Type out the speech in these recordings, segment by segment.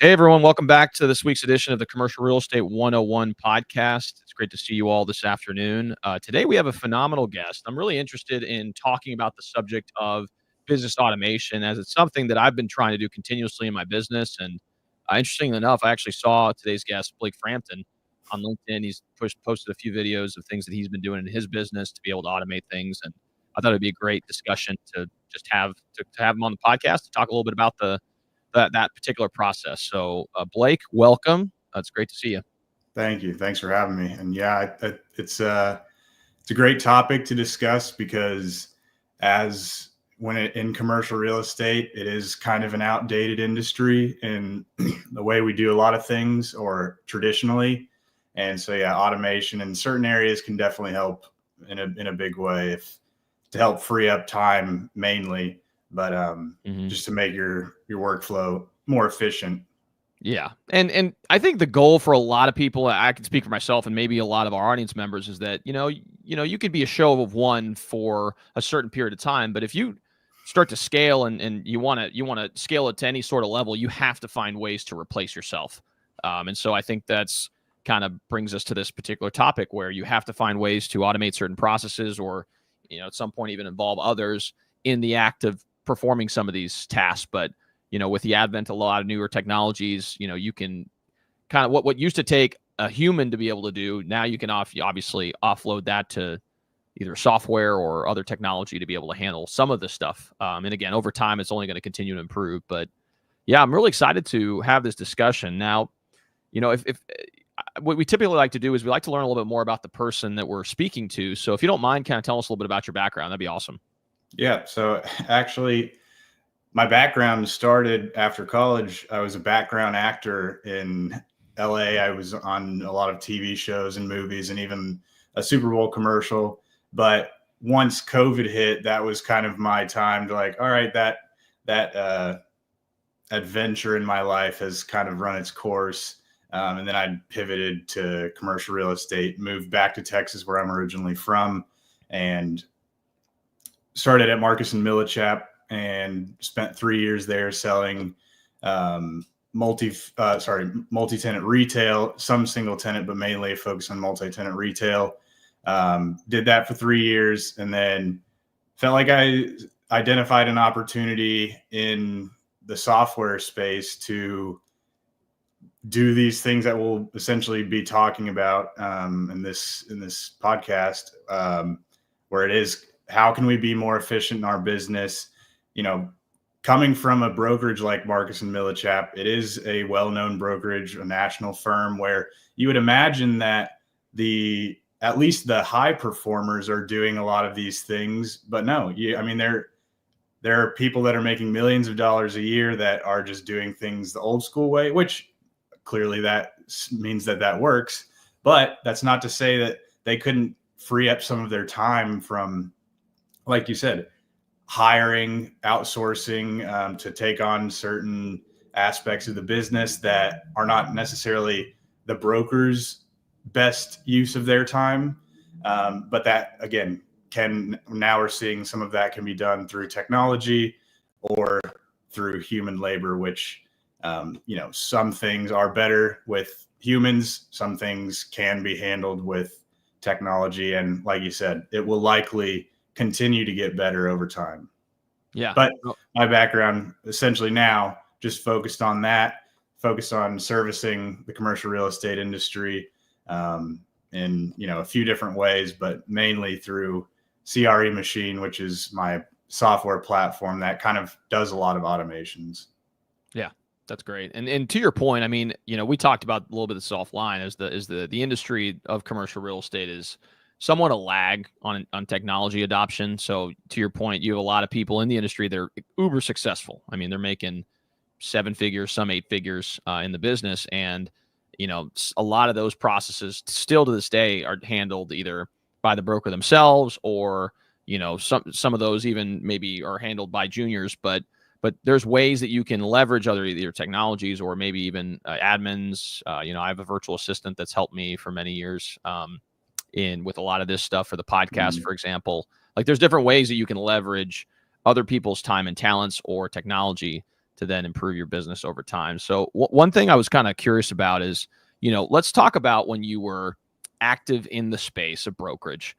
Hey, everyone. Welcome back to this week's edition of the Commercial Real Estate 101 podcast. It's great to see you all this afternoon. Today, we have a phenomenal guest. I'm really interested in talking about the subject of business automation, as it's something that I've been trying to do continuously in my business. And interestingly enough, I actually saw today's guest, Blake Frampton, on LinkedIn. He's posted a few videos of things that he's been doing in his business to be able to automate things. And I thought it'd be a great discussion to just have him on the podcast to talk a little bit about that particular process. So, Blake, welcome. It's great to see you. Thank you. Thanks for having me. And yeah, it's a great topic to discuss because in commercial real estate, it is kind of an outdated industry in the way we do a lot of things or traditionally. And so, yeah, automation in certain areas can definitely help in a big way to help free up time mainly. But just to make your workflow more efficient. Yeah. And I think the goal for a lot of people, I can speak for myself and maybe a lot of our audience members, is that, you could be a show of one for a certain period of time. But if you start to scale and you want to scale it to any sort of level, you have to find ways to replace yourself. And so I think that's kind of brings us to this particular topic where you have to find ways to automate certain processes or, at some point even involve others in the act of performing some of these tasks. But with the advent of a lot of newer technologies, you can kind of what used to take a human to be able to do, now you can obviously offload that to either software or other technology to be able to handle some of this stuff. And again, over time, it's only going to continue to improve. But yeah, I'm really excited to have this discussion. Now, if what we typically like to do is we like to learn a little bit more about the person that we're speaking to. So if you don't mind, kind of tell us a little bit about your background, that'd be awesome. Yeah. So actually, my background started after college. I was a background actor in LA. I was on a lot of TV shows and movies and even a Super Bowl commercial. But once COVID hit, that was kind of my time to all right, that adventure in my life has kind of run its course. And then I pivoted to commercial real estate, moved back to Texas where I'm originally from, and started at Marcus & Millichap and spent 3 years there selling multi-tenant retail, some single tenant, but mainly focused on multi-tenant retail. Did that for 3 years and then felt like I identified an opportunity in the software space to do these things that we'll essentially be talking about in this podcast, where it is, how can we be more efficient in our business? Coming from a brokerage like Marcus & Millichap, it is a well-known brokerage, a national firm where you would imagine that at least the high performers are doing a lot of these things, but no, there are people that are making millions of dollars a year that are just doing things the old school way, which clearly that means that works, but that's not to say that they couldn't free up some of their time from, like you said, hiring, outsourcing to take on certain aspects of the business that are not necessarily the broker's best use of their time. But that, again, now we're seeing some of that can be done through technology or through human labor, which, some things are better with humans. Some things can be handled with technology. And like you said, it will likely continue to get better over time. Yeah. But my background essentially now just focused on servicing the commercial real estate industry in, a few different ways, but mainly through CRE Machine, which is my software platform that kind of does a lot of automations. Yeah. That's great. And to your point, we talked about a little bit of this offline as the industry of commercial real estate is somewhat a lag on technology adoption. So to your point, you have a lot of people in the industry, they're uber successful. They're making 7 figures, some 8 figures in the business. And, a lot of those processes still to this day are handled either by the broker themselves or, some of those even maybe are handled by juniors, but there's ways that you can leverage either technologies or maybe even admins. I have a virtual assistant that's helped me for many years with a lot of this stuff for the podcast, for example. There's different ways that you can leverage other people's time and talents or technology to then improve your business over time. So one thing I was kind of curious about is, let's talk about when you were active in the space of brokerage.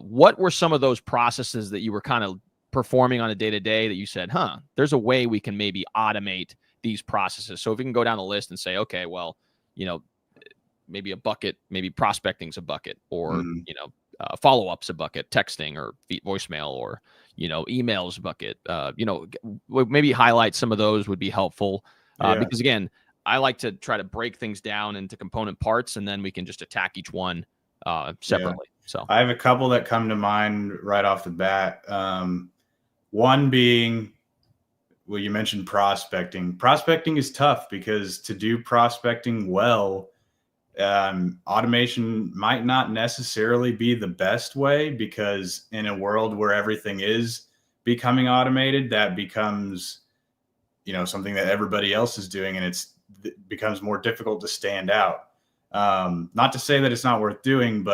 What were some of those processes that you were kind of performing on a day-to-day that you said, there's a way we can maybe automate these processes? So if we can go down the list and say, okay, well, maybe a bucket, maybe prospecting's a bucket, or, follow-up's a bucket, texting or voicemail, or, emails bucket, maybe highlight some of those would be helpful. Because again, I like to try to break things down into component parts, and then we can just attack each one separately. So I have a couple that come to mind right off the bat. One being, well, you mentioned prospecting. Prospecting is tough because to do prospecting well, automation might not necessarily be the best way, because in a world where everything is becoming automated, that becomes, something that everybody else is doing, and it becomes more difficult to stand out. Not to say that it's not worth doing,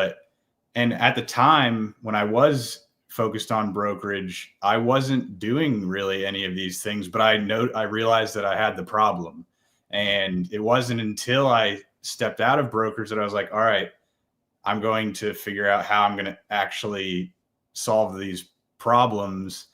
and at the time when I was focused on brokerage, I wasn't doing really any of these things, but I realized that I had the problem. And it wasn't until I stepped out of brokers that I was like, all right, I'm going to figure out how I'm going to actually solve these problems.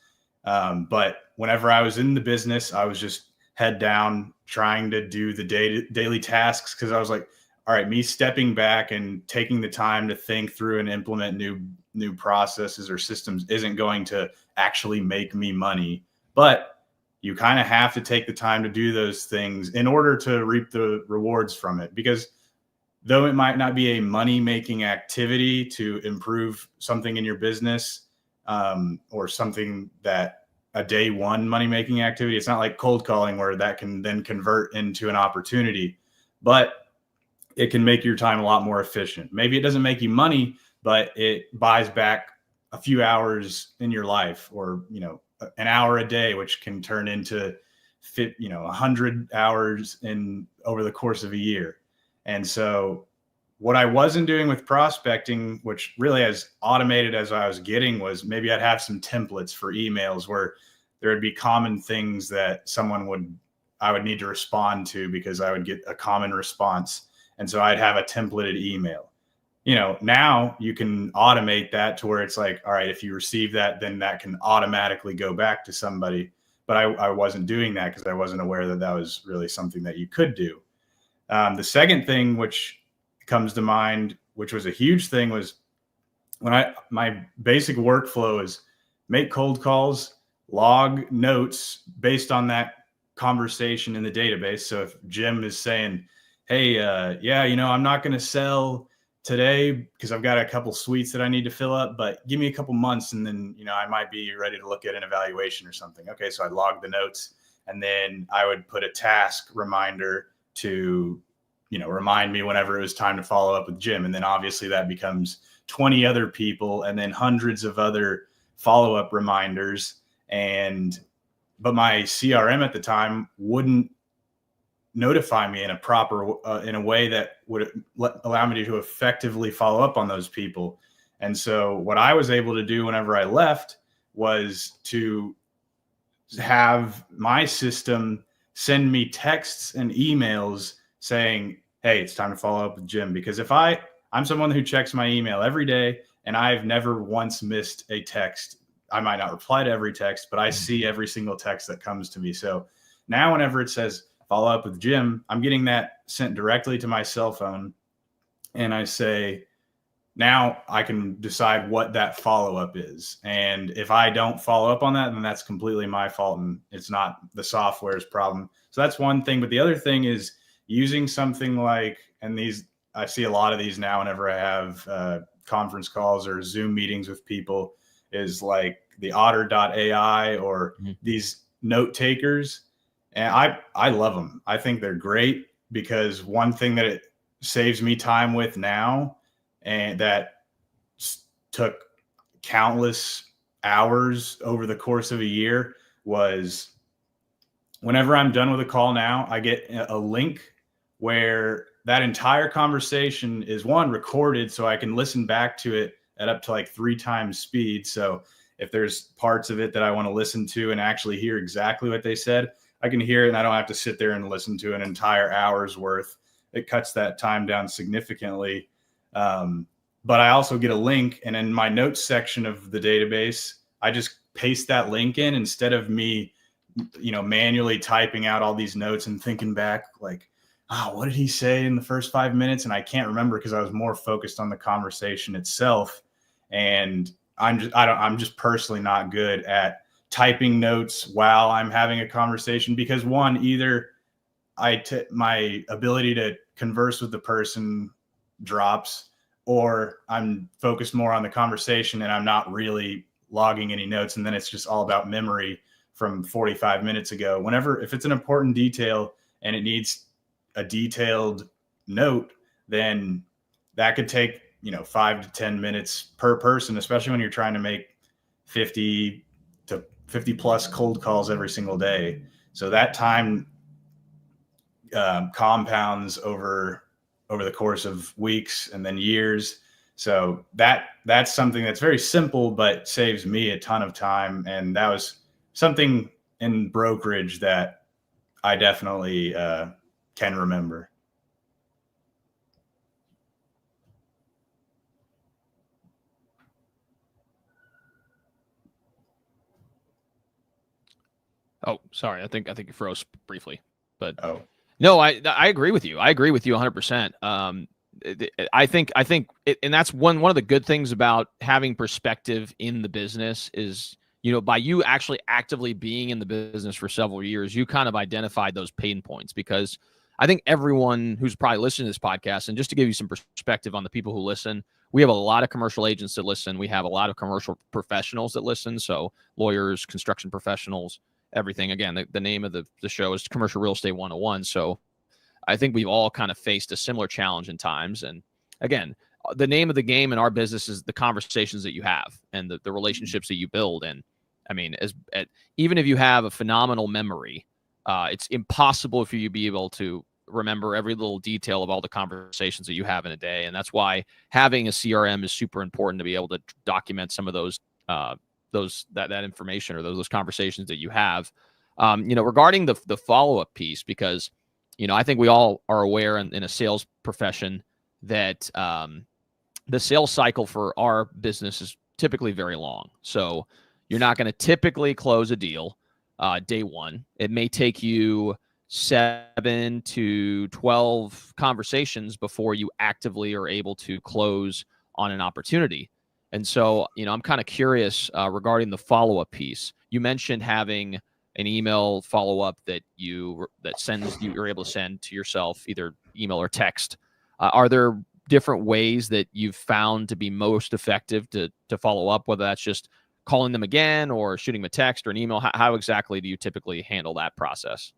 But whenever I was in the business, I was just head down trying to do the daily tasks, because I was like, all right, me stepping back and taking the time to think through and implement new processes or systems isn't going to actually make me money. But you kind of have to take the time to do those things in order to reap the rewards from it. Because though it might not be a money-making activity to improve something in your business, or something that a day one money-making activity, it's not like cold calling where that can then convert into an opportunity, but it can make your time a lot more efficient. Maybe it doesn't make you money, but it buys back a few hours in your life, or, an hour a day, which can turn into 100 hours over the course of a year. And so what I wasn't doing with prospecting, which really as automated as I was getting, was maybe I'd have some templates for emails where there would be common things that I would need to respond to, because I would get a common response. And so I'd have a templated email. Now you can automate that to where it's like, all right, if you receive that, then that can automatically go back to somebody. But I wasn't doing that because I wasn't aware that was really something that you could do. The second thing which comes to mind, which was a huge thing, was when my basic workflow is make cold calls, log notes based on that conversation in the database. So if Jim is saying, hey, I'm not going to sell today because I've got a couple suites that I need to fill up, but give me a couple months and then, I might be ready to look at an evaluation or something. Okay. So I'd log the notes, and then I would put a task reminder to, remind me whenever it was time to follow up with Jim. And then obviously that becomes 20 other people and then hundreds of other follow-up reminders. But my CRM at the time wouldn't notify me in a way that would allow me to effectively follow up on those people. And so what I was able to do whenever I left was to have my system send me texts and emails saying, hey, it's time to follow up with Jim. Because if I'm someone who checks my email every day, and I've never once missed a text. I might not reply to every text, but I see every single text that comes to me. So now whenever it says follow up with Jim, I'm getting that sent directly to my cell phone. And I say, now I can decide what that follow-up is. And if I don't follow up on that, then that's completely my fault, and it's not the software's problem. So that's one thing. But the other thing is using something like, and I see a lot of these now whenever I have conference calls or Zoom meetings with people, is like the otter.ai or these note takers. And I love them. I think they're great, because one thing that it saves me time with now, and that took countless hours over the course of a year, was whenever I'm done with a call now, I get a link where that entire conversation is recorded, so I can listen back to it at up to like 3 times speed. So if there's parts of it that I want to listen to and actually hear exactly what they said, I can hear it and I don't have to sit there and listen to an entire hour's worth. It cuts that time down significantly. But I also get a link, and in my notes section of the database, I just paste that link in instead of me, manually typing out all these notes and thinking back like, what did he say in the first 5 minutes? And I can't remember because I was more focused on the conversation itself. And I'm just personally not good at typing notes while I'm having a conversation because one, either my ability to converse with the person drops, or I'm focused more on the conversation and I'm not really logging any notes. And then it's just all about memory from 45 minutes ago. If it's an important detail and it needs a detailed note, then that could take, 5 to 10 minutes per person, especially when you're trying to make 50 to 50 plus cold calls every single day. So that time compounds over the course of weeks and then years. So that's something that's very simple, but saves me a ton of time. And that was something in brokerage that I definitely can remember. Oh, sorry. I think you froze briefly, but no, I agree with you. I agree with you 100%. I think and that's one of the good things about having perspective in the business is, by you actually actively being in the business for several years, you kind of identified those pain points, because I think everyone who's probably listening to this podcast, and just to give you some perspective on the people who listen, we have a lot of commercial agents that listen. We have a lot of commercial professionals that listen. So lawyers, construction professionals, everything. Again, the name of the show is Commercial Real Estate 101. So I think we've all kind of faced a similar challenge in times. And again, the name of the game in our business is the conversations that you have and the relationships that you build. And I mean, even if you have a phenomenal memory, it's impossible for you to be able to remember every little detail of all the conversations that you have in a day. And that's why having a CRM is super important, to be able to document some of those that information or those conversations that you have. Regarding the follow-up piece, because I think we all are aware in a sales profession that the sales cycle for our business is typically very long. So you're not going to typically close a deal day one. It may take you 7 to 12 conversations before you actively are able to close on an opportunity. And so, I'm kind of curious regarding the follow-up piece. You mentioned having an email follow-up that you're able to send to yourself, either email or text. Are there different ways that you've found to be most effective to follow up, whether that's just calling them again or shooting them a text or an email? How exactly do you typically handle that process?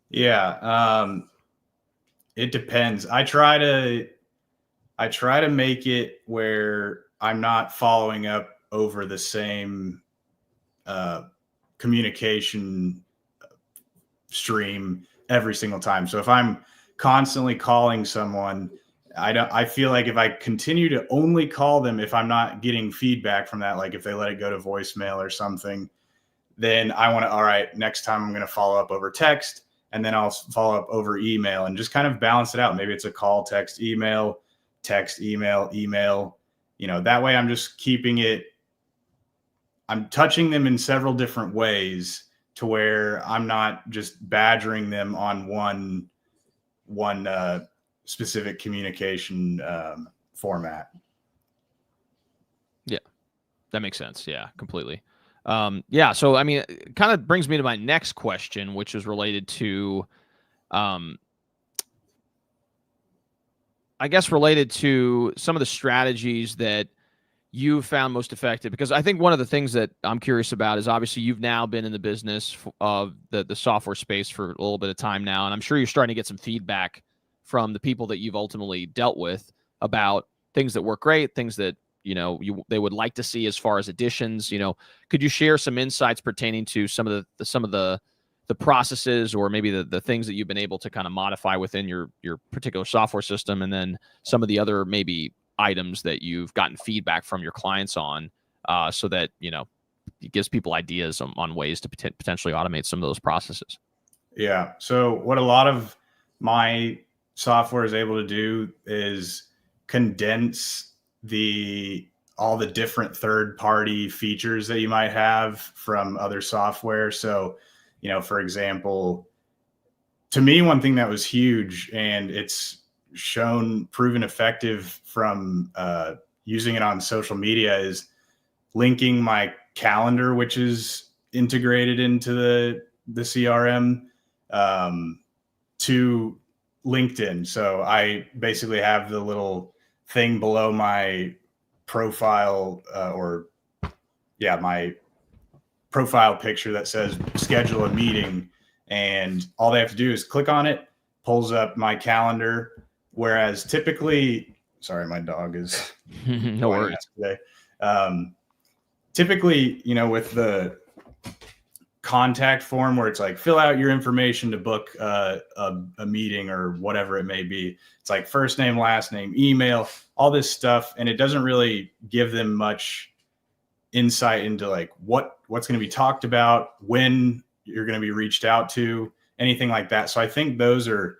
Yeah, it depends. I try to make it where I'm not following up over the same communication stream every single time. So if I'm constantly calling someone, I feel like if I continue to only call them, if I'm not getting feedback from that, like if they let it go to voicemail or something, then I want to, all right, next time I'm going to follow up over text, and then I'll follow up over email and just kind of balance it out. Maybe it's a call, text, email, email. That way I'm just keeping it, I'm touching them in several different ways to where I'm not just badgering them on one specific communication format. Yeah, that makes sense. Yeah, completely. So, I mean, it kind of brings me to my next question, which is related to, related to some of the strategies that you found most effective. Because I think one of the things that I'm curious about is, obviously you've now been in the business of the software space for a little bit of time now, and I'm sure you're starting to get some feedback from the people that you've ultimately dealt with about things that work great, things that they would like to see as far as additions. Could you share some insights pertaining to some of the processes, or maybe the things that you've been able to kind of modify within your particular software system, and then some of the other maybe items that you've gotten feedback from your clients on, so that it gives people ideas on ways to potentially automate some of those processes. Yeah. So what a lot of my software is able to do is condense all the different third-party features that you might have from other software. So, for example, to me, one thing that was huge, and it's proven effective from using it on social media, is linking my calendar, which is integrated into the CRM, to LinkedIn. So I basically have the little thing below my profile, my profile picture that says schedule a meeting, and all they have to do is click on it, pulls up my calendar. Whereas typically, sorry, my dog is no worries today. Typically, with the contact form where it's like fill out your information to book a meeting or whatever it may be, it's like first name, last name, email, all this stuff, and it doesn't really give them much insight into like what's going to be talked about, when you're going to be reached out to, anything like that. So I think those are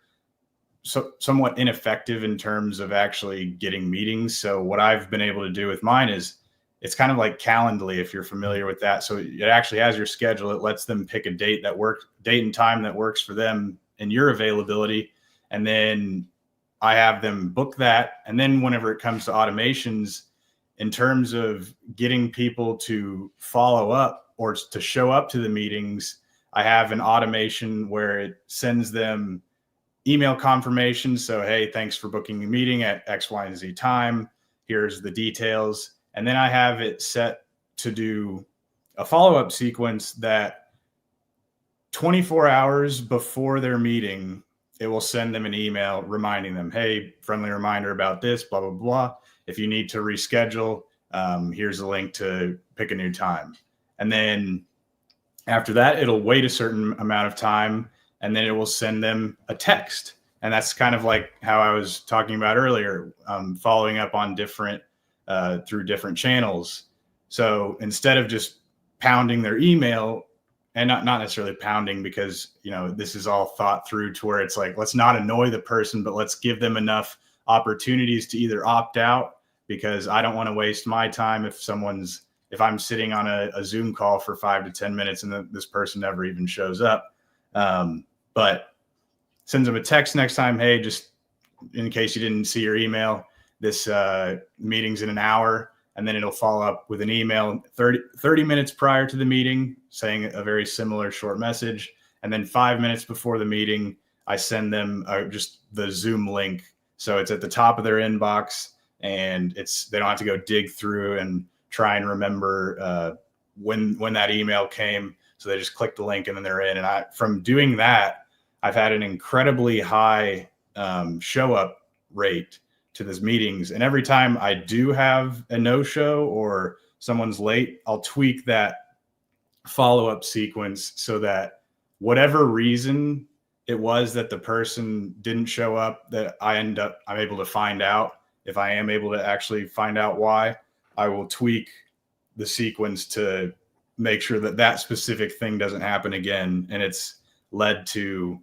somewhat ineffective in terms of actually getting meetings. So what I've been able to do with mine is it's kind of like Calendly, if you're familiar with that. So it actually has your schedule. It lets them pick a date and time that works for them and your availability. And then I have them book that. And then whenever it comes to automations, in terms of getting people to follow up or to show up to the meetings, I have an automation where it sends them email confirmation. So, hey, thanks for booking a meeting at X, Y, and Z time. Here's the details. And then I have it set to do a follow-up sequence that 24 hours before their meeting, it will send them an email reminding them, hey, friendly reminder about this, blah, blah, blah. If you need to reschedule, here's a link to pick a new time. And then after that, it'll wait a certain amount of time, and then it will send them a text. And that's kind of like how I was talking about earlier, following up on through different channels. So instead of just pounding their email, and not necessarily pounding, because this is all thought through to where it's like, let's not annoy the person, but let's give them enough opportunities to either opt out, because I don't want to waste my time if I'm sitting on a Zoom call for 5 to 10 minutes and this person never even shows up. But sends them a text next time, hey, just in case you didn't see your email, this meeting's in an hour. And then it'll follow up with an email 30 minutes prior to the meeting saying a very similar short message. And then 5 minutes before the meeting, I send them just the Zoom link. So it's at the top of their inbox, and they don't have to go dig through and try and remember when that email came. So they just click the link and then they're in. And from doing that, I've had an incredibly high show up rate to these meetings. And every time I do have a no-show or someone's late, I'll tweak that follow-up sequence so that whatever reason it was that the person didn't show up, that I'm able to find out. If I am able to actually find out why, I will tweak the sequence to make sure that specific thing doesn't happen again. And it's led to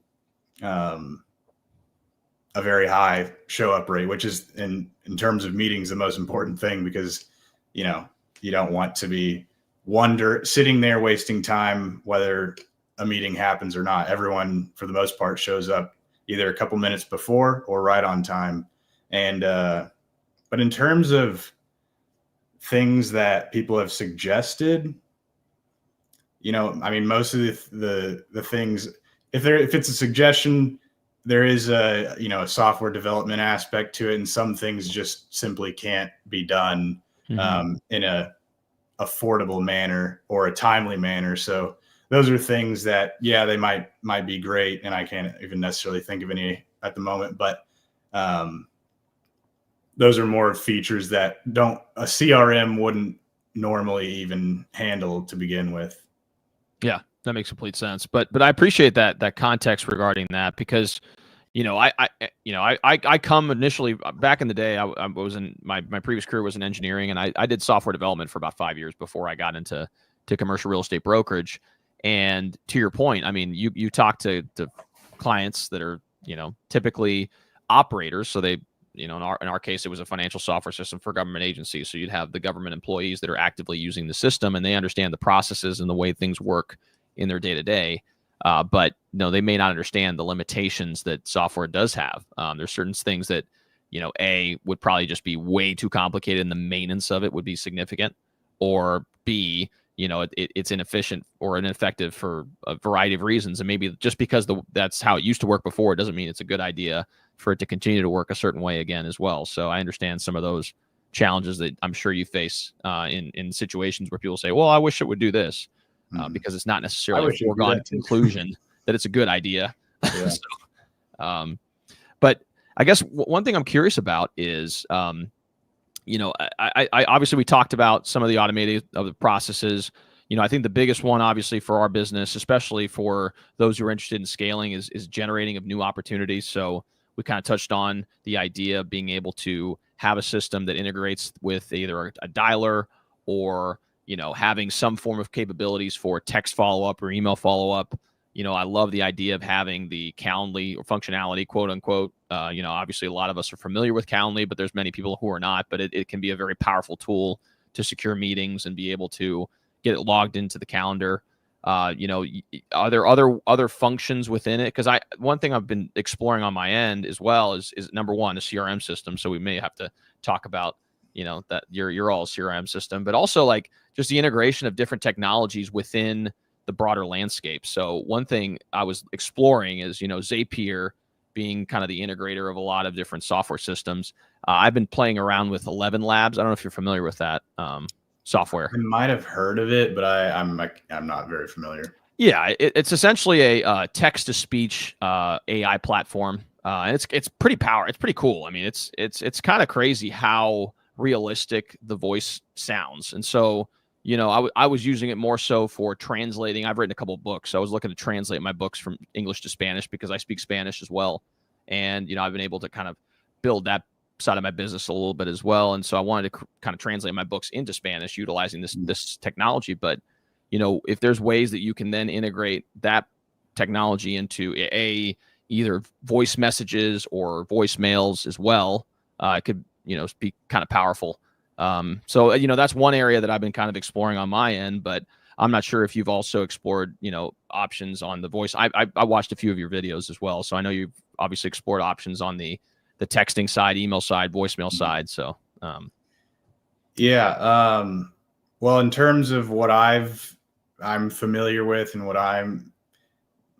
a very high show up rate, which is in terms of meetings, the most important thing, because, you don't want to be sitting there wasting time, whether a meeting happens or not. Everyone, for the most part, shows up either a couple minutes before or right on time. And, but in terms of things that people have suggested, most of the things, if it's a suggestion, there is a software development aspect to it, and some things just simply can't be done in a affordable manner or a timely manner. So those are things that, they might be great, and I can't even necessarily think of any at the moment, but those are more features that a CRM wouldn't normally even handle to begin with. Yeah, that makes complete sense. But I appreciate that context regarding that, because I come initially back in the day. I was in my previous career was in engineering, and I did software development for about 5 years before I got into to commercial real estate brokerage. And to your point, I mean, you talk to clients that are, typically operators. So they, in our case, it was a financial software system for government agencies. So you'd have the government employees that are actively using the system, and they understand the processes and the way things work in their day to day. But they may not understand the limitations that software does have. There's certain things that, A, would probably just be way too complicated and the maintenance of it would be significant, or B, it's inefficient or ineffective for a variety of reasons. And maybe just because that's how it used to work before, it doesn't mean it's a good idea for it to continue to work a certain way again as well. So I understand some of those challenges that I'm sure you face in situations where people say, well, I wish it would do this, because it's not necessarily a foregone conclusion that it's a good idea. Yeah. So, but I guess one thing I'm curious about is, I obviously we talked about some of the automated of the processes. I think the biggest one, obviously, for our business, especially for those who are interested in scaling, is generating of new opportunities. So we kind of touched on the idea of being able to have a system that integrates with either a dialer or, having some form of capabilities for text follow-up or email follow-up. I love the idea of having the Calendly or functionality, quote unquote. Obviously a lot of us are familiar with Calendly, but there's many people who are not. But it can be a very powerful tool to secure meetings and be able to get it logged into the calendar. Are there other functions within it? Because one thing I've been exploring on my end as well is number one, a CRM system. So we may have to talk about that you're all CRM system, but also like just the integration of different technologies within the broader landscape. So one thing I was exploring is, Zapier being kind of the integrator of a lot of different software systems. I've been playing around with 11 Labs. I don't know if you're familiar with that software. I might have heard of it, but I'm not very familiar. Yeah, it's essentially a text to speech AI platform. And it's pretty It's pretty cool. I mean, it's kind of crazy how realistic the voice sounds. And so, I was using it more so for translating. I've written a couple of books. So I was looking to translate my books from English to Spanish because I speak Spanish as well. And, I've been able to kind of build that side of my business a little bit as well. And so I wanted to kind of translate my books into Spanish utilizing this technology. But, if there's ways that you can then integrate that technology into either voice messages or voicemails as well, it could, be kind of powerful. So, that's one area that I've been kind of exploring on my end, but I'm not sure if you've also explored, options on the voice. I watched a few of your videos as well. So I know you've obviously explored options on the texting side, email side, voicemail side. So, yeah. Well, in terms of what I'm familiar with and what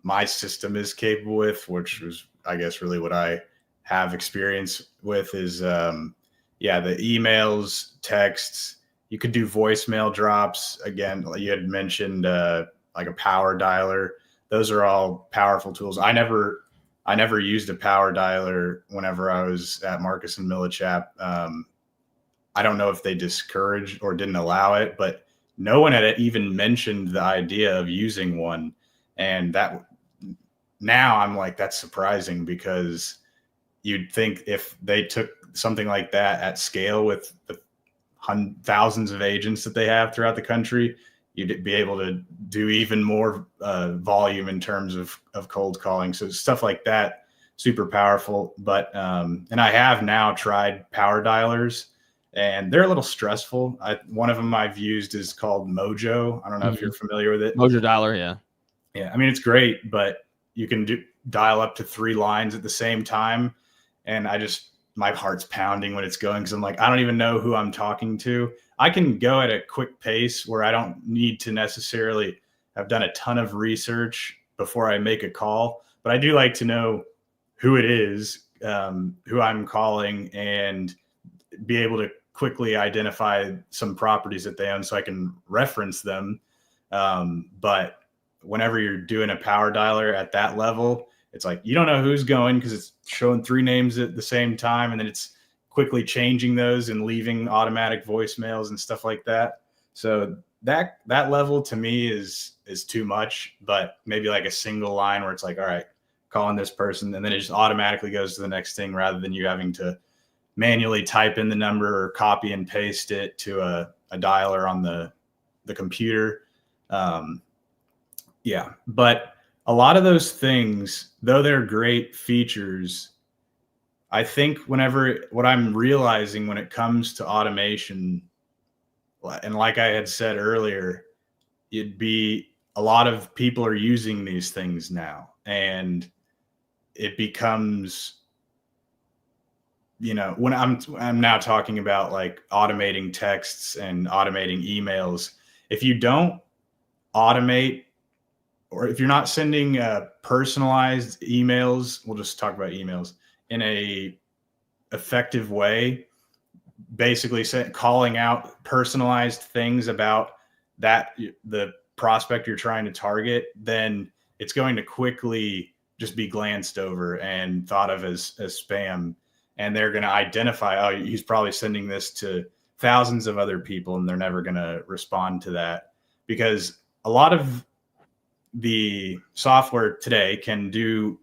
my system is capable with, which was, I guess, really what I have experience with is, the emails, texts. You could do voicemail drops. Again, you had mentioned like a power dialer. Those are all powerful tools. I never used a power dialer whenever I was at Marcus and Millichap. I don't know if they discouraged or didn't allow it, but no one had even mentioned the idea of using one. And that now I'm like, that's surprising, because you'd think if they took something like that at scale with the thousands of agents that they have throughout the country, you'd be able to do even more volume in terms of cold calling. So stuff like that, super powerful. But and I have now tried power dialers, and they're a little stressful. One of them I've used is called Mojo. I don't know if you're familiar with it. Mojo dialer, yeah. Yeah, I mean, it's great, but you can dial up to 3 lines at the same time. And my heart's pounding when it's going, because I'm like, I don't even know who I'm talking to. I can go at a quick pace where I don't need to necessarily have done a ton of research before I make a call, but I do like to know who it is, who I'm calling, and be able to quickly identify some properties that they own so I can reference them. But whenever you're doing a power dialer at that level, it's like you don't know who's going, because it's showing 3 names at the same time, and then it's quickly changing those and leaving automatic voicemails and stuff like that. So that level to me is too much. But maybe like a single line where it's like, all right, calling this person, and then it just automatically goes to the next thing, rather than you having to manually type in the number or copy and paste it to a dialer on the computer. Yeah, but a lot of those things, though they're great features, I think what I'm realizing when it comes to automation, and like I had said earlier, it'd be a lot of people are using these things now, and it becomes, when I'm now talking about like automating texts and automating emails. If you don't automate, or if you're not sending personalized emails, we'll just talk about emails in a effective way, basically calling out personalized things about the prospect you're trying to target, then it's going to quickly just be glanced over and thought of as spam. And they're going to identify, oh, he's probably sending this to thousands of other people, and they're never going to respond to that, because a lot of the software today can do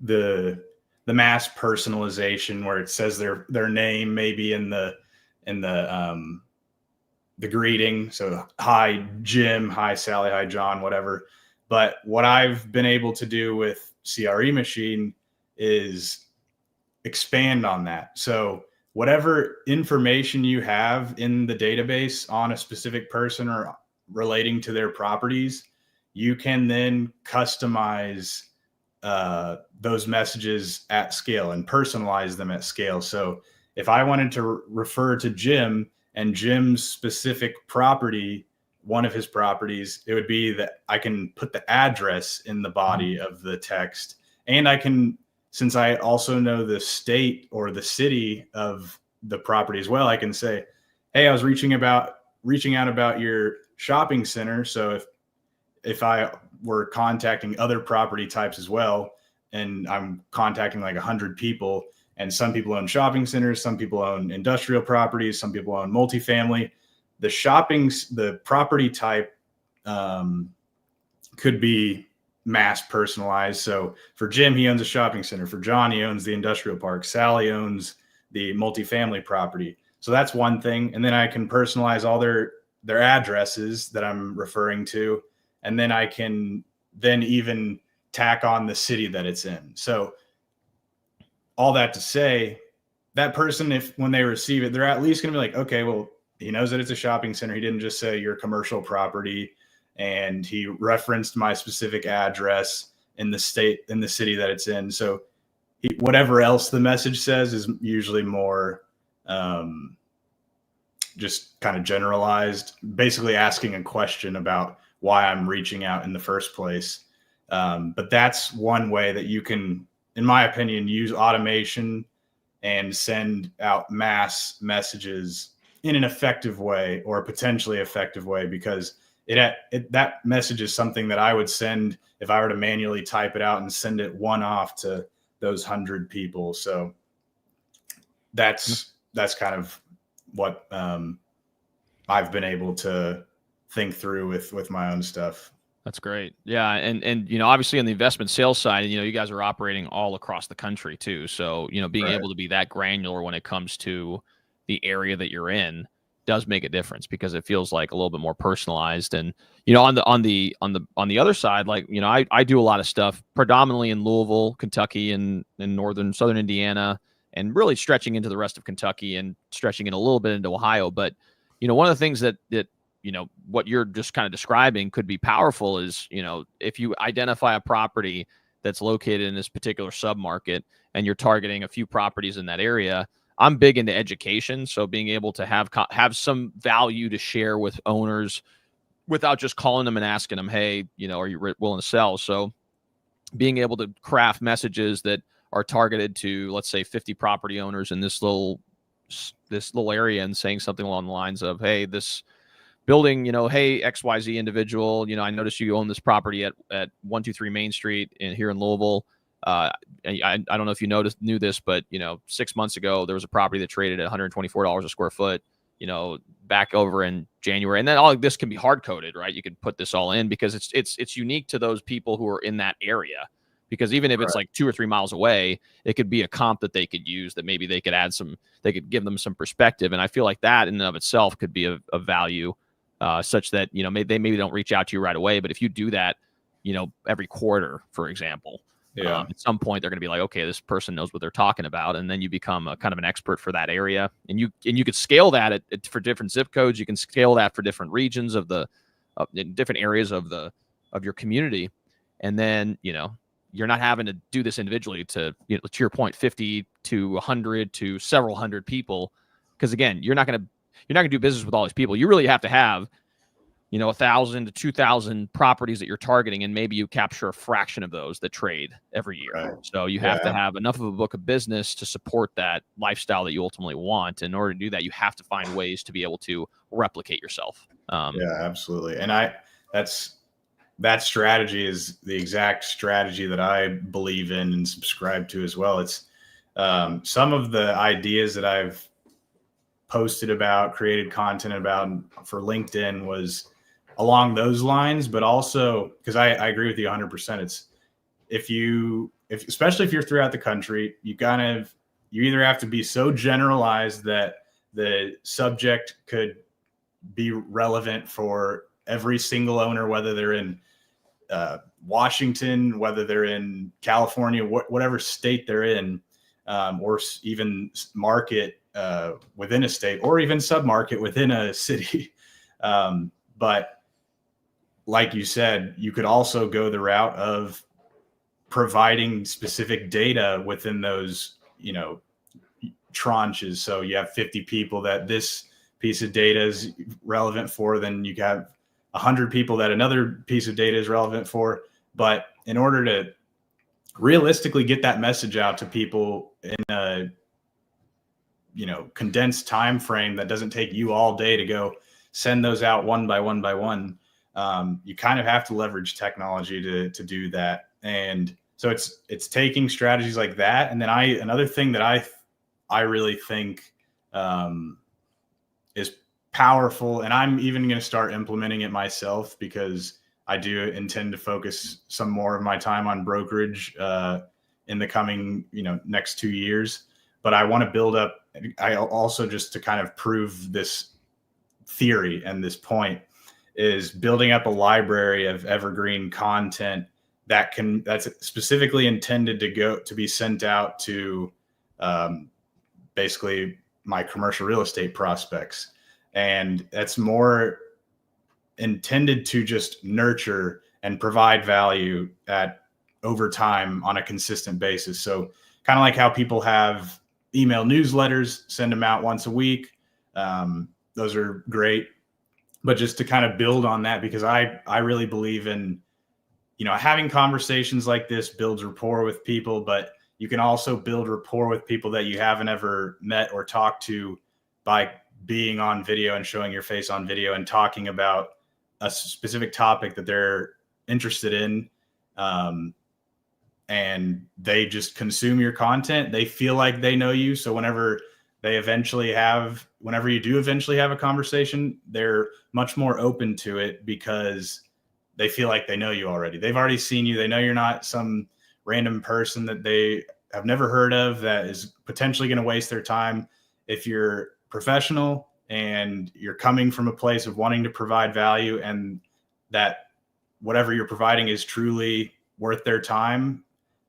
the mass personalization where it says their name maybe in the greeting. So, hi Jim, hi Sally, hi John, whatever. But what I've been able to do with CRE Machine is expand on that. So whatever information you have in the database on a specific person or relating to their properties, you can then customize those messages at scale and personalize them at scale. So if I wanted to refer to Jim and Jim's specific property, one of his properties, it would be that I can put the address in the body of the text, and I can, since I also know the state or the city of the property as well, I can say, hey, I was reaching out about your shopping center. So if I were contacting other property types as well, and I'm contacting like 100 people, and some people own shopping centers, some people own industrial properties, some people own multifamily, the property type could be mass personalized. So for Jim, he owns a shopping center. For John, he owns the industrial park. Sally owns the multifamily property. So that's one thing. And then I can personalize all their addresses that I'm referring to. And then I can then even tack on the city that it's in. So all that to say, that person, when they receive it, they're at least going to be like, okay, well, he knows that it's a shopping center. He didn't just say your commercial property, and he referenced my specific address in the city that it's in. So whatever else the message says is usually more just kind of generalized, basically asking a question about why I'm reaching out in the first place. But that's one way that you can, in my opinion, use automation and send out mass messages in an effective way, or a potentially effective way, because that message is something that I would send if I were to manually type it out and send it one off to those 100 people. So that's kind of what I've been able to think through with my own stuff. That's great. Yeah. And, obviously on the investment sales side, you guys are operating all across the country too. So, being able to be that granular when it comes to the area that you're in does make a difference, because it feels like a little bit more personalized. And, on the other side, like, I do a lot of stuff predominantly in Louisville, Kentucky, and in southern Indiana, and really stretching into the rest of Kentucky and stretching in a little bit into Ohio. But, one of the things that what you're just kind of describing could be powerful is, if you identify a property that's located in this particular submarket and you're targeting a few properties in that area. I'm big into education. So being able to have some value to share with owners without just calling them and asking them, hey, are you willing to sell? So being able to craft messages that are targeted to, let's say, 50 property owners in this little area, and saying something along the lines of, hey, this building, hey, XYZ individual, I noticed you own this property at 123 Main Street here in Louisville. I don't know if you knew this, but 6 months ago there was a property that traded at $124 a square foot, back over in January. And then all of this can be hard coded, right? You can put this all in because it's unique to those people who are in that area. Because even if it's like 2 or 3 miles away, it could be a comp that they could use, that maybe they could give them some perspective. And I feel like that in and of itself could be a value such that, you know, they maybe don't reach out to you right away. But if you do that, you know, every quarter, for example, at some point they're going to be like, okay, this person knows what they're talking about, and then you become a kind of an expert for that area, and you could scale that for different zip codes. You can scale that for different regions of the in different areas of your community, and then, you know, you're not having to do this individually to, you know, to your point, 50 to 100 to several hundred people, because again, you're not going to do business with all these people. You really have to have, you know, 1,000 to 2,000 properties that you're targeting, and maybe you capture a fraction of those that trade every year. Right. So you have to have enough of a book of business to support that lifestyle that you ultimately want. In order to do that, you have to find ways to be able to replicate yourself. Yeah, absolutely. And that strategy is the exact strategy that I believe in and subscribe to as well. It's some of the ideas that I've posted about, created content about for LinkedIn was along those lines, but also because I agree with you 100%. It's especially if you're throughout the country, you either have to be so generalized that the subject could be relevant for every single owner, whether they're in Washington, whether they're in California, whatever state they're in, or even market within a state, or even sub-market within a city. But like you said, you could also go the route of providing specific data within those, you know, tranches. So you have 50 people that this piece of data is relevant for, then you have 100 people that another piece of data is relevant for. But in order to realistically get that message out to people in a, you know, condensed time frame that doesn't take you all day to go send those out one by one by one, you kind of have to leverage technology to do that. And so it's taking strategies like that. And then another thing that I really think is powerful, and I'm even going to start implementing it myself, because I do intend to focus some more of my time on brokerage in the coming, you know, next 2 years. But I want to build up. I also, just to kind of prove this theory and this point, is building up a library of evergreen content that's specifically intended to be sent out to basically my commercial real estate prospects. And that's more intended to just nurture and provide value over time on a consistent basis. So kind of like how people have email newsletters, send them out once a week. Those are great. But just to kind of build on that, because I really believe in, you know, having conversations like this builds rapport with people, but you can also build rapport with people that you haven't ever met or talked to by being on video and showing your face on video and talking about a specific topic that they're interested in. And they just consume your content. They feel like they know you. So whenever you do eventually have a conversation, they're much more open to it because they feel like they know you already. They've already seen you. They know you're not some random person that they have never heard of that is potentially going to waste their time. If you're professional and you're coming from a place of wanting to provide value, and that whatever you're providing is truly worth their time,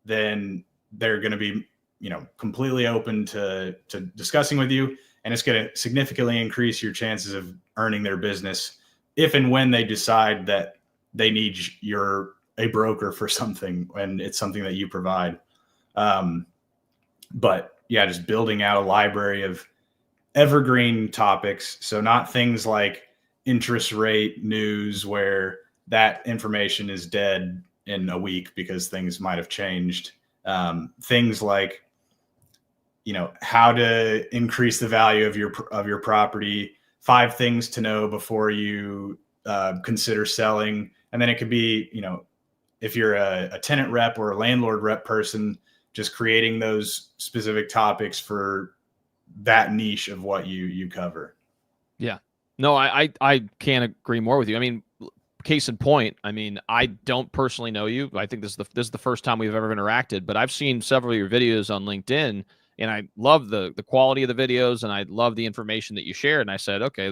then they're going to be, you know, completely open to discussing with you. And it's going to significantly increase your chances of earning their business if and when they decide that they need a broker for something, and it's something that you provide. But yeah, just building out a library of evergreen topics. So not things like interest rate news where that information is dead in a week because things might have changed. Things like, you know, how to increase the value of your property, 5 things to know before you consider selling. And then it could be, you know, if you're a tenant rep or a landlord rep person, just creating those specific topics for that niche of what you cover. Yeah. No, I can't agree more with you. I mean, case in point, I mean, I don't personally know you. I think this is the first time we've ever interacted, but I've seen several of your videos on LinkedIn, and I love the quality of the videos, and I love the information that you share. And I said, okay,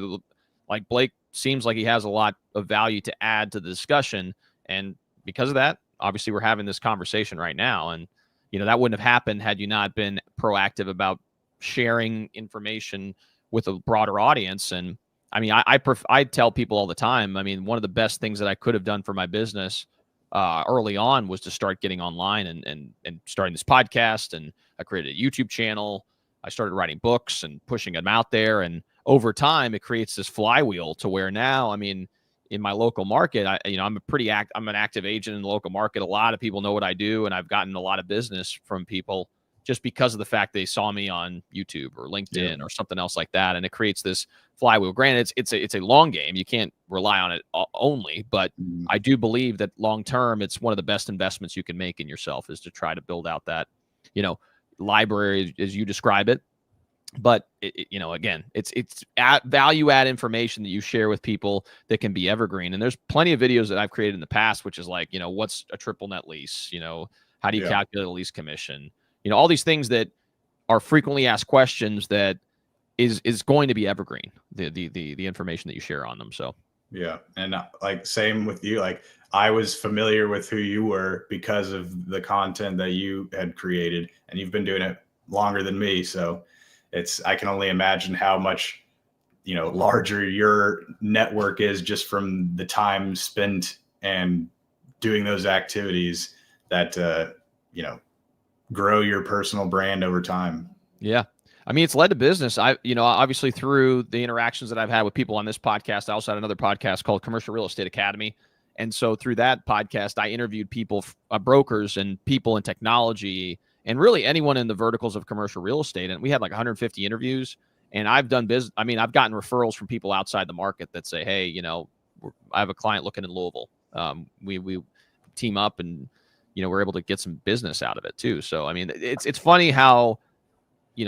like Blake seems like he has a lot of value to add to the discussion. And because of that, obviously we're having this conversation right now. And, that wouldn't have happened had you not been proactive about sharing information with a broader audience. And I mean, I tell people all the time, I mean, one of the best things that I could have done for my business early on was to start getting online and starting this podcast. And I created a YouTube channel. I started writing books and pushing them out there. And over time, it creates this flywheel to where now, I mean, in my local market, I'm an active agent in the local market. A lot of people know what I do, and I've gotten a lot of business from people just because of the fact they saw me on YouTube or LinkedIn or something else like that. And it creates this flywheel. Granted, it's a long game. You can't rely on it only, but I do believe that long term, it's one of the best investments you can make in yourself is to try to build out that, library as you describe it. But again, it's value add information that you share with people that can be evergreen. And there's plenty of videos that I've created in the past, which is like, what's a triple net lease? How do you calculate a lease commission? All these things that are frequently asked questions that is going to be evergreen. The information that you share on them. So yeah, and like same with you. Like I was familiar with who you were because of the content that you had created, and you've been doing it longer than me. So I can only imagine how much, larger your network is just from the time spent and doing those activities that, grow your personal brand over time. Yeah. I mean, it's led to business. Obviously through the interactions that I've had with people on this podcast, I also had another podcast called Commercial Real Estate Academy. And so through that podcast, I interviewed people, brokers and people in technology, and really anyone in the verticals of commercial real estate. And we had like 150 interviews, and I've done business. I mean, I've gotten referrals from people outside the market that say, hey, I have a client looking in Louisville. We team up and, we're able to get some business out of it too. So, I mean, it's funny how,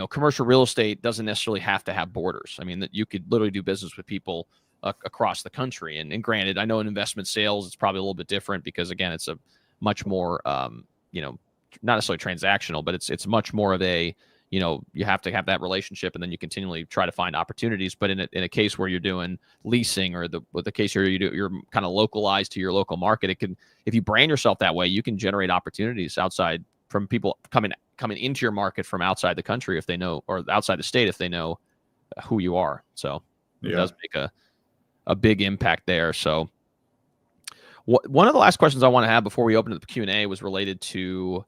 commercial real estate doesn't necessarily have to have borders. I mean, that you could literally do business with people across the country. And granted, I know in investment sales, it's probably a little bit different because again, it's a much more, not necessarily transactional, but it's much more of a, you have to have that relationship and then you continually try to find opportunities. But in a case where you're doing leasing or the case where you're kind of localized to your local market, if you brand yourself that way, you can generate opportunities outside from people coming into your market from outside the country if they know, or outside the state if they know who you are. So it does make a big impact there. So one of the last questions I want to have before we open up the Q&A was related to,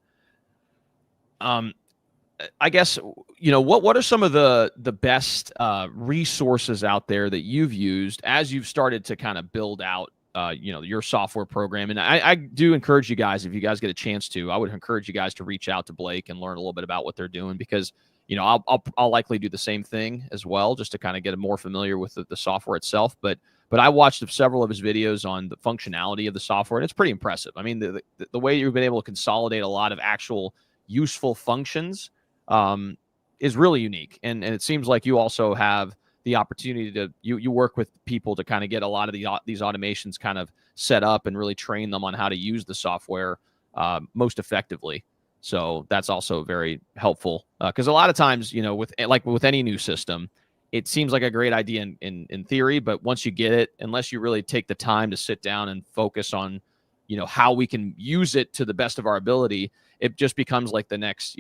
I guess, what are some of the best resources out there that you've used as you've started to kind of build out, your software program? And I do encourage you guys, if you guys get a chance to, I would encourage you guys to reach out to Blake and learn a little bit about what they're doing, because, I'll likely do the same thing as well, just to kind of get more familiar with the software itself. But I watched several of his videos on the functionality of the software, and it's pretty impressive. I mean, the way you've been able to consolidate a lot of actual useful functions is really unique. And it seems like you also have the opportunity to, you work with people to kind of get a lot of these automations kind of set up and really train them on how to use the software most effectively. So that's also very helpful because a lot of times, with any new system, it seems like a great idea in theory, but once you get it, unless you really take the time to sit down and focus on, how we can use it to the best of our ability, it just becomes like the next,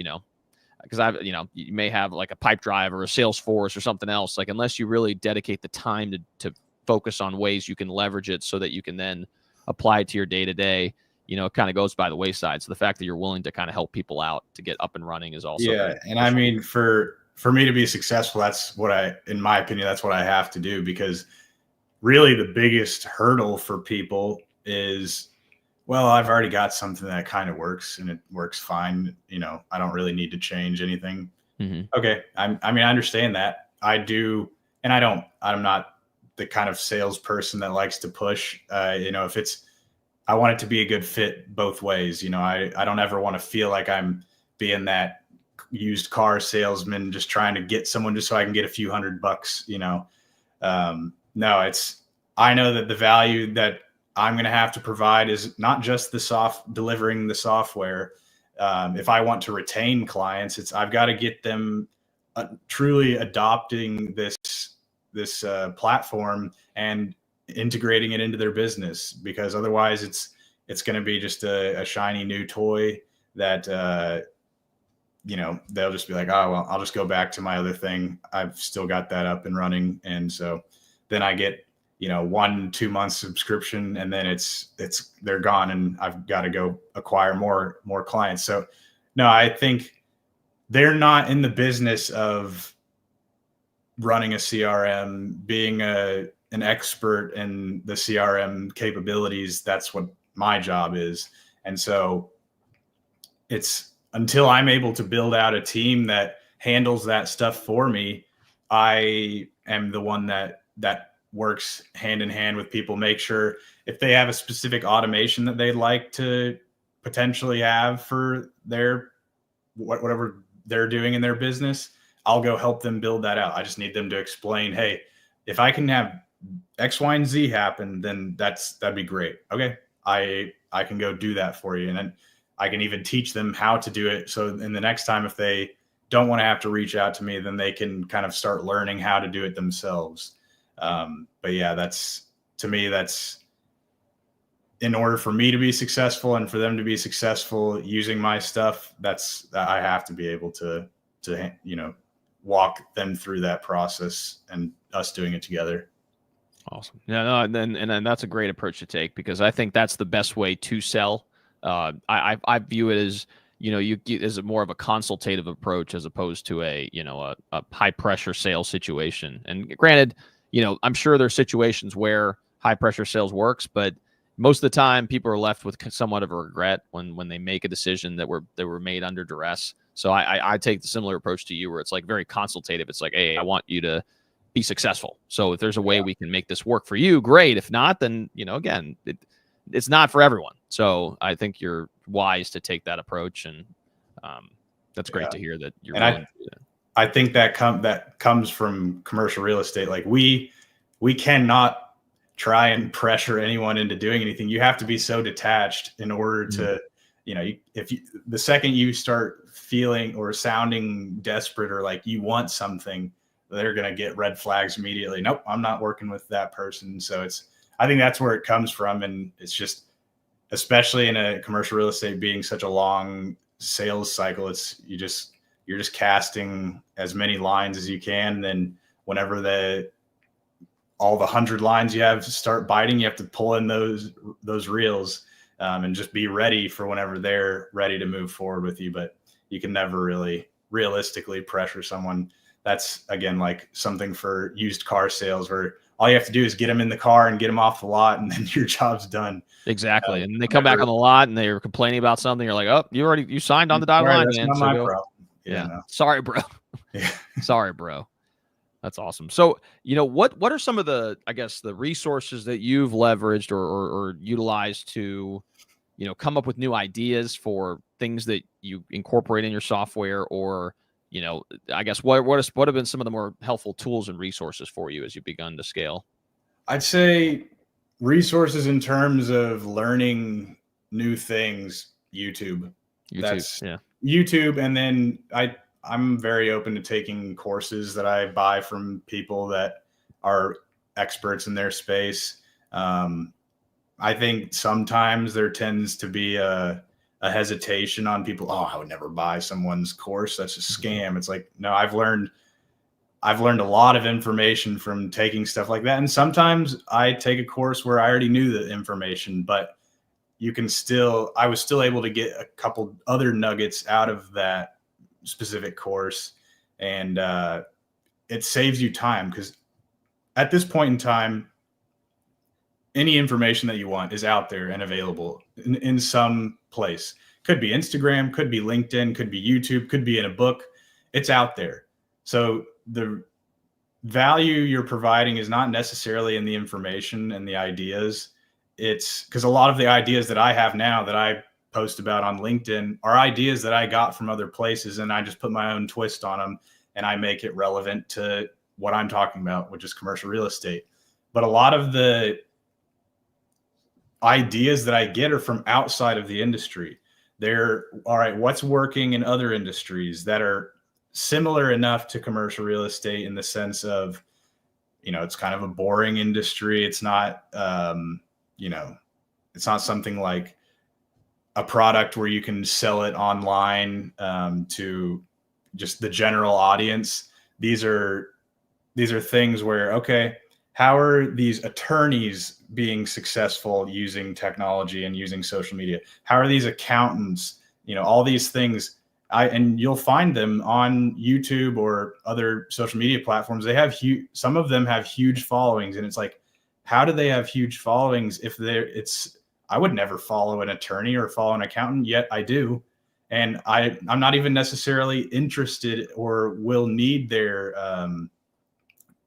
because you may have like a pipe drive or a Salesforce or something else. Like, unless you really dedicate the time to focus on ways you can leverage it so that you can then apply it to your day to day, it kind of goes by the wayside. So the fact that you're willing to kind of help people out to get up and running is also, and I mean, for me to be successful, that's in my opinion, that's what I have to do, because really the biggest hurdle for people is, well, I've already got something that kind of works and it works fine. I don't really need to change anything. Mm-hmm. Okay. I understand that. I do. And I'm not the kind of salesperson that likes to push, I want it to be a good fit both ways. I don't ever want to feel like I'm being that used car salesman, just trying to get someone just so I can get a few $100, no, I know that the value that I'm going to have to provide is not just delivering the software. If I want to retain clients, I've got to get them truly adopting this platform and integrating it into their business, because otherwise it's going to be just a shiny new toy that, they'll just be like, oh, well, I'll just go back to my other thing. I've still got that up and running. And so then I get, 1-2 months subscription, and then they're gone, and I've got to go acquire more clients. So no, I think they're not in the business of running a CRM, being an expert in the CRM capabilities. That's what my job is. And so it's until I'm able to build out a team that handles that stuff for me, I am the one that works hand in hand with people, make sure if they have a specific automation that they'd like to potentially have for their whatever they're doing in their business, I'll go help them build that out. I just need them to explain, hey, if I can have X, Y, and Z happen, then that'd be great. Okay, I can go do that for you. And then I can even teach them how to do it. So in the next time, if they don't want to have to reach out to me, then they can kind of start learning how to do it themselves. But yeah, that's in order for me to be successful and for them to be successful using my stuff, I have to be able to walk them through that process, and us doing it together. Awesome. Yeah, no, and that's a great approach to take, because I think that's the best way to sell. I view it as, as more of a consultative approach as opposed to a high pressure sales situation. And granted, I'm sure there's situations where high pressure sales works, but most of the time people are left with somewhat of a regret when they make a decision that were made under duress. So I take the similar approach to you, where it's like very consultative. It's like, hey, I want you to be successful. So if there's a way we can make this work for you, great. If not, then, again, it's not for everyone. So I think you're wise to take that approach. And that's great to hear that you're willing to do that. I think that comes from commercial real estate. Like we cannot try and pressure anyone into doing anything. You have to be so detached in order to, the second you start feeling or sounding desperate or like you want something, they're going to get red flags immediately. Nope, I'm not working with that person. So I think that's where it comes from. And it's just, especially in a commercial real estate being such a long sales cycle, you're just casting as many lines as you can. And then whenever all the 100 lines you have start biting, you have to pull in those reels, and just be ready for whenever they're ready to move forward with you. But you can never really realistically pressure someone. That's, again, like something for used car sales, where all you have to do is get them in the car and get them off the lot, and then your job's done. Exactly. And they come back on the lot and they're complaining about something. You're like, oh, you signed on the dotted line, that's man. not So my problem. Yeah. No. Sorry, bro. Yeah. Sorry, bro. That's awesome. So, what are some of the resources that you've leveraged or utilized to, come up with new ideas for things that you incorporate in your software, or, what have been some of the more helpful tools and resources for you as you've begun to scale? I'd say resources in terms of learning new things, YouTube. That's YouTube. And then I'm very open to taking courses that I buy from people that are experts in their space. I think sometimes there tends to be a hesitation on people. Oh, I would never buy someone's course. That's a scam. It's like, no, I've learned a lot of information from taking stuff like that. And sometimes I take a course where I already knew the information, but I was still able to get a couple other nuggets out of that specific course. And it saves you time, because at this point in time, any information that you want is out there and available in some place. Could be Instagram, could be LinkedIn, could be YouTube, could be in a book. It's out there. So the value you're providing is not necessarily in the information and the ideas. It's because a lot of the ideas that I have now that I post about on LinkedIn are ideas that I got from other places, and I just put my own twist on them and I make it relevant to what I'm talking about, which is commercial real estate. But a lot of the ideas that I get are from outside of the industry. They're all right. What's working in other industries that are similar enough to commercial real estate in the sense of, it's kind of a boring industry. It's not, it's not something like a product where you can sell it online to just the general audience. These are things where, okay, how are these attorneys being successful using technology and using social media? How are these accountants? All these things. And you'll find them on YouTube or other social media platforms. They have some of them have huge followings, and it's like, how do they have huge followings if I would never follow an attorney or follow an accountant, yet I do. And I'm not even necessarily interested or will need their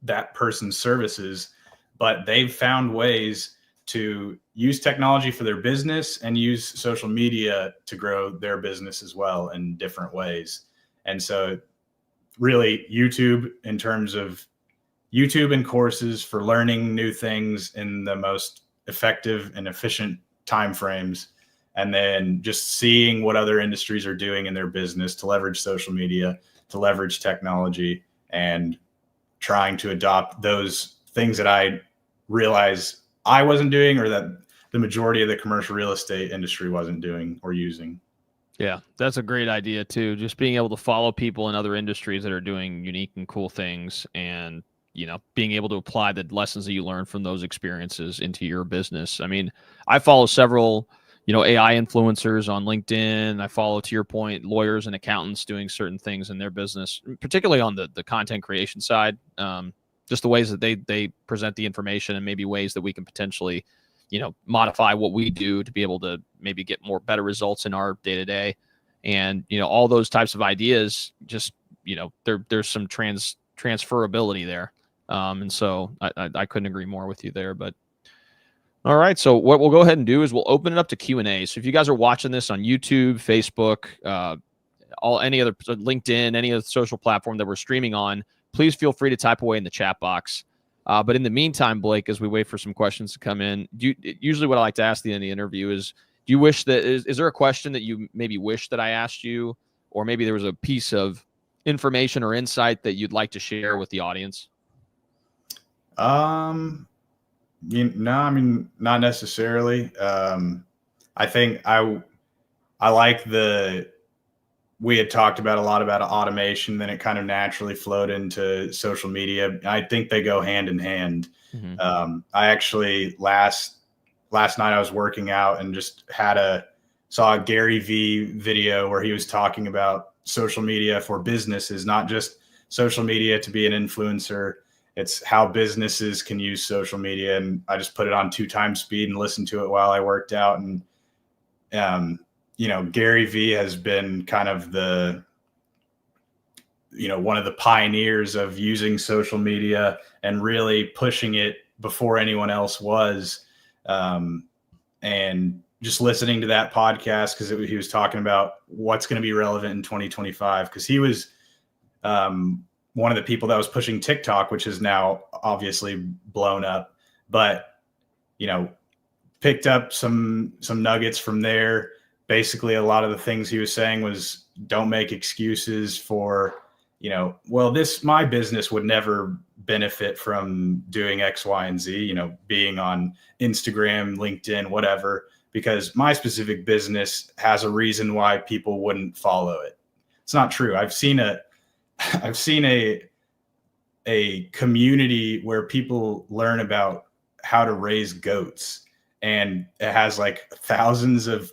that person's services, but they've found ways to use technology for their business and use social media to grow their business as well in different ways. And so really YouTube, in terms of YouTube and courses for learning new things in the most effective and efficient timeframes, and then just seeing what other industries are doing in their business to leverage social media, to leverage technology, and trying to adopt those things that I realize I wasn't doing, or that the majority of the commercial real estate industry wasn't doing or using. Yeah, that's a great idea too. Just being able to follow people in other industries that are doing unique and cool things, and being able to apply the lessons that you learn from those experiences into your business. I mean, I follow several, AI influencers on LinkedIn. I follow, to your point, lawyers and accountants doing certain things in their business, particularly on the content creation side. Just the ways that they present the information, and maybe ways that we can potentially, modify what we do to be able to maybe get better results in our day to day. And, all those types of ideas, just, there's some transferability there. And so I couldn't agree more with you there. But all right, so what we'll go ahead and do is we'll open it up to Q&A. So if you guys are watching this on YouTube, Facebook, any other LinkedIn, any other social platform that we're streaming on, please feel free to type away in the chat box. But in the meantime, Blake, as we wait for some questions to come in, usually what I like to ask the end of the interview is, do you wish that is there a question that you maybe wish that I asked you, or maybe there was a piece of information or insight that you'd like to share with the audience? No, I mean, not necessarily. I think I like we had talked about a lot about automation, then it kind of naturally flowed into social media. I think they go hand in hand. Mm-hmm. I actually last night I was working out and just saw a Gary V video where he was talking about social media for businesses, not just social media to be an influencer. It's how businesses can use social media. And I just put it on 2x speed and listened to it while I worked out. And, Gary V has been kind of one of the pioneers of using social media and really pushing it before anyone else was. And just listening to that podcast, because he was talking about what's going to be relevant in 2025, because he was one of the people that was pushing TikTok, which is now obviously blown up, but, picked up some nuggets from there. Basically, a lot of the things he was saying was, don't make excuses for, my business would never benefit from doing X, Y, and Z, being on Instagram, LinkedIn, whatever, because my specific business has a reason why people wouldn't follow it. It's not true. I've seen a community where people learn about how to raise goats, and it has like thousands of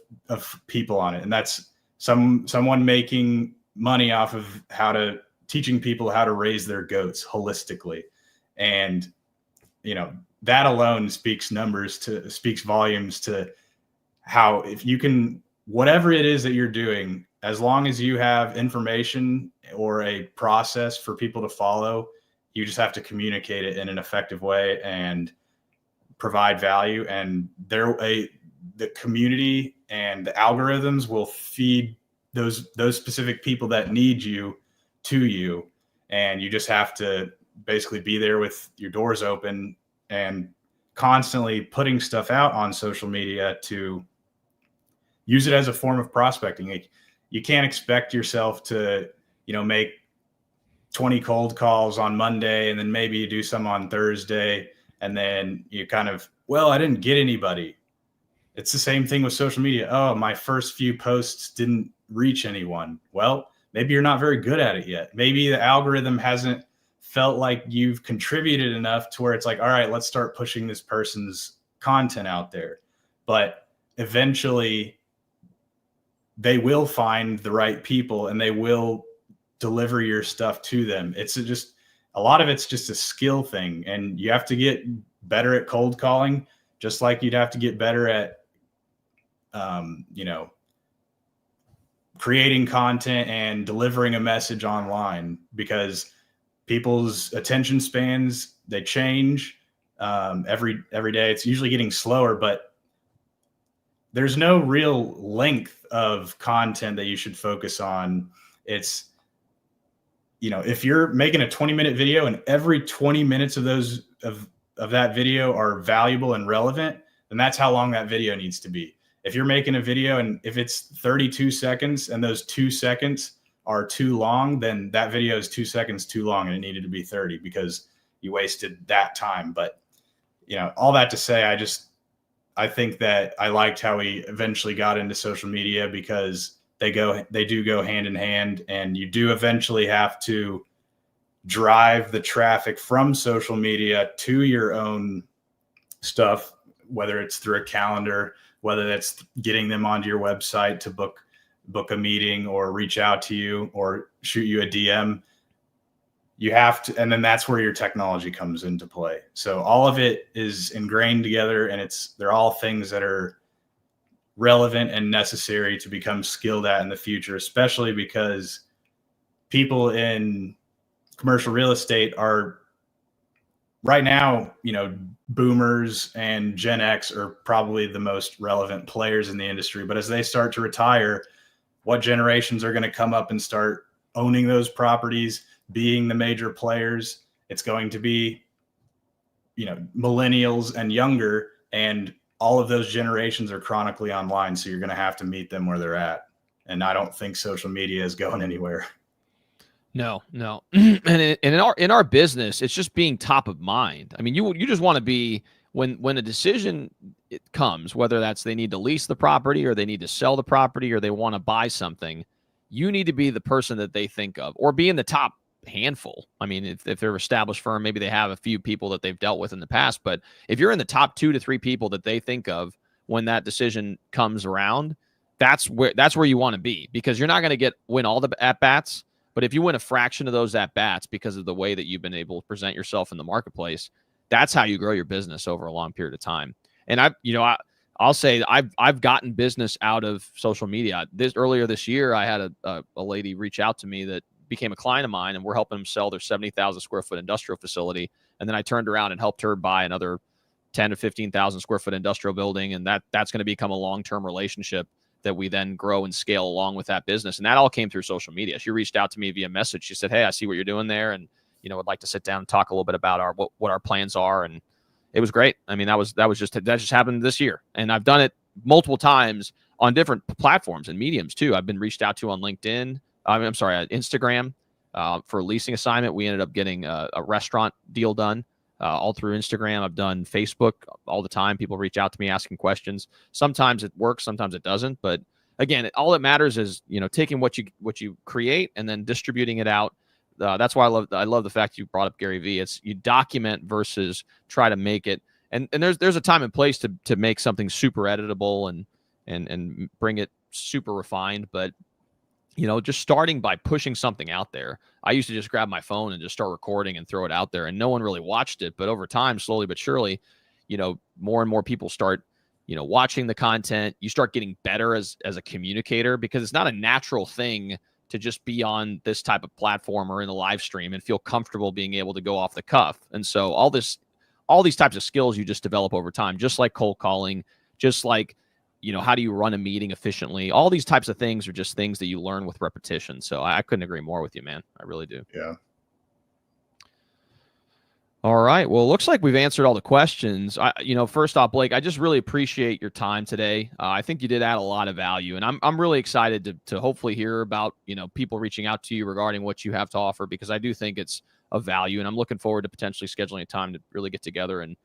people on it. And that's someone making money off of teaching people how to raise their goats holistically. And, that alone speaks volumes to how, if you can, whatever it is that you're doing, as long as you have information or a process for people to follow, you just have to communicate it in an effective way and provide value. And the community and the algorithms will feed those specific people that need you to you. And you just have to basically be there with your doors open and constantly putting stuff out on social media to use it as a form of prospecting. Like, you can't expect yourself to, make 20 cold calls on Monday, and then maybe you do some on Thursday, and then you kind of, well, I didn't get anybody. It's the same thing with social media. Oh, my first few posts didn't reach anyone. Well, maybe you're not very good at it yet. Maybe the algorithm hasn't felt like you've contributed enough to where it's like, all right, let's start pushing this person's content out there. But eventually they will find the right people and they will deliver your stuff to them. It's just, a lot of it's just a skill thing, and you have to get better at cold calling, just like you'd have to get better at, creating content and delivering a message online, because people's attention spans, they change every day. It's usually getting slower, but there's no real length of content that you should focus on. It's, if you're making a 20-minute video and every 20 minutes of those of that video are valuable and relevant, then that's how long that video needs to be. If you're making a video and if it's 32 seconds and those 2 seconds are too long, then that video is 2 seconds too long and it needed to be 30 because you wasted that time. But, all that to say, I think that I liked how we eventually got into social media, because they do go hand in hand, and you do eventually have to drive the traffic from social media to your own stuff, whether it's through a calendar, whether that's getting them onto your website to book a meeting or reach out to you or shoot you a DM. You have to, and then that's where your technology comes into play. So all of it is ingrained together, and they're all things that are relevant and necessary to become skilled at in the future, especially because people in commercial real estate are right now, boomers and Gen X are probably the most relevant players in the industry. But as they start to retire, what generations are going to come up and start owning those properties, being the major players? It's going to be, millennials and younger, and all of those generations are chronically online. So you're going to have to meet them where they're at. And I don't think social media is going anywhere. No. And in our business, it's just being top of mind. I mean, you just want to be, when a decision comes, whether that's they need to lease the property or they need to sell the property or they want to buy something, you need to be the person that they think of, or be in the top handful. I mean, if they're an established firm, maybe they have a few people that they've dealt with in the past, but if you're in the top 2 to 3 people that they think of when that decision comes around, that's where you want to be, because you're not going to win all the at-bats. But if you win a fraction of those at-bats because of the way that you've been able to present yourself in the marketplace, that's how you grow your business over a long period of time. And I'll say I've gotten business out of social media. Earlier this year, I had a lady reach out to me that became a client of mine, and we're helping them sell their 70,000 square foot industrial facility. And then I turned around and helped her buy another 10 to 15,000 square foot industrial building. And that's going to become a long-term relationship that we then grow and scale along with that business. And that all came through social media. She reached out to me via message. She said, "Hey, I see what you're doing there, and would like to sit down and talk a little bit about what our plans are." And it was great. I mean, that just happened this year, and I've done it multiple times on different platforms and mediums too. I've been reached out to on LinkedIn. Instagram for a leasing assignment. We ended up getting a restaurant deal done all through Instagram. I've done Facebook all the time. People reach out to me asking questions. Sometimes it works, sometimes it doesn't. But again, all that matters is taking what you create and then distributing it out. That's why I love the fact you brought up Gary Vee. It's you document versus try to make it. And there's a time and place to make something super editable and bring it super refined. But just starting by pushing something out there. I used to just grab my phone and just start recording and throw it out there, and no one really watched it. But over time, slowly but surely, more and more people start, watching the content. You start getting better as a communicator, because it's not a natural thing to just be on this type of platform or in a live stream and feel comfortable being able to go off the cuff. And so all these types of skills you just develop over time, just like cold calling, just like, how do you run a meeting efficiently? All these types of things are just things that you learn with repetition. So I couldn't agree more with you, man. I really do. Yeah. All right. Well, it looks like we've answered all the questions. First off, Blake, I just really appreciate your time today. I think you did add a lot of value, and I'm really excited to hopefully hear about, people reaching out to you regarding what you have to offer, because I do think it's of value, and I'm looking forward to potentially scheduling a time to really get together and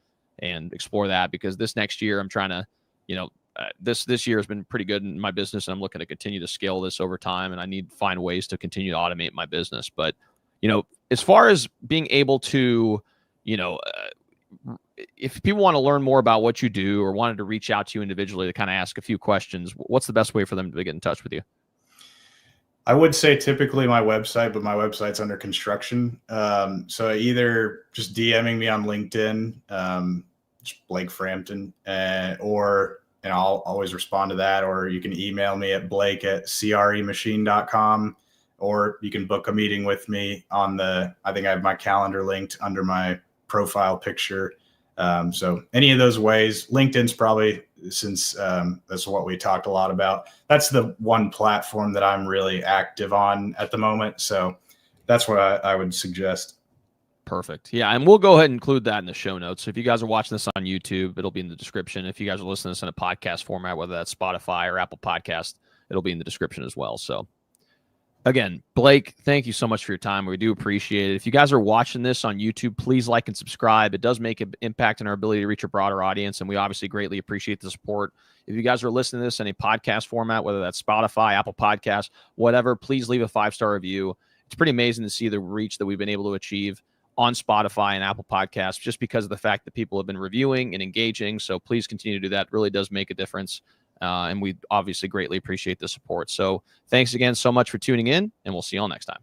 explore that, because this next year I'm trying to, this year has been pretty good in my business, and I'm looking to continue to scale this over time, and I need to find ways to continue to automate my business. But, as far as being able to, if people want to learn more about what you do or wanted to reach out to you individually to kind of ask a few questions, what's the best way for them to get in touch with you? I would say typically my website, but my website's under construction. So either just DMing me on LinkedIn, just Blake Frampton, or I'll always respond to that. Or you can email me at blake@cremachine.com, or you can book a meeting with me I think I have my calendar linked under my profile picture. So any of those ways. LinkedIn's probably, since that's what we talked a lot about, that's the one platform that I'm really active on at the moment. So that's what I would suggest. Perfect. Yeah, and we'll go ahead and include that in the show notes. So if you guys are watching this on YouTube, it'll be in the description. If you guys are listening to this in a podcast format, whether that's Spotify or Apple Podcast, it'll be in the description as well. So again, Blake, thank you so much for your time. We do appreciate it. If you guys are watching this on YouTube, please like and subscribe. It does make an impact on our ability to reach a broader audience, and we obviously greatly appreciate the support. If you guys are listening to this in a podcast format, whether that's Spotify, Apple Podcasts, whatever, please leave a 5-star review. It's pretty amazing to see the reach that we've been able to achieve on Spotify and Apple Podcasts, just because of the fact that people have been reviewing and engaging. So please continue to do that. It really does make a difference. And we obviously greatly appreciate the support. So thanks again so much for tuning in, and we'll see you all next time.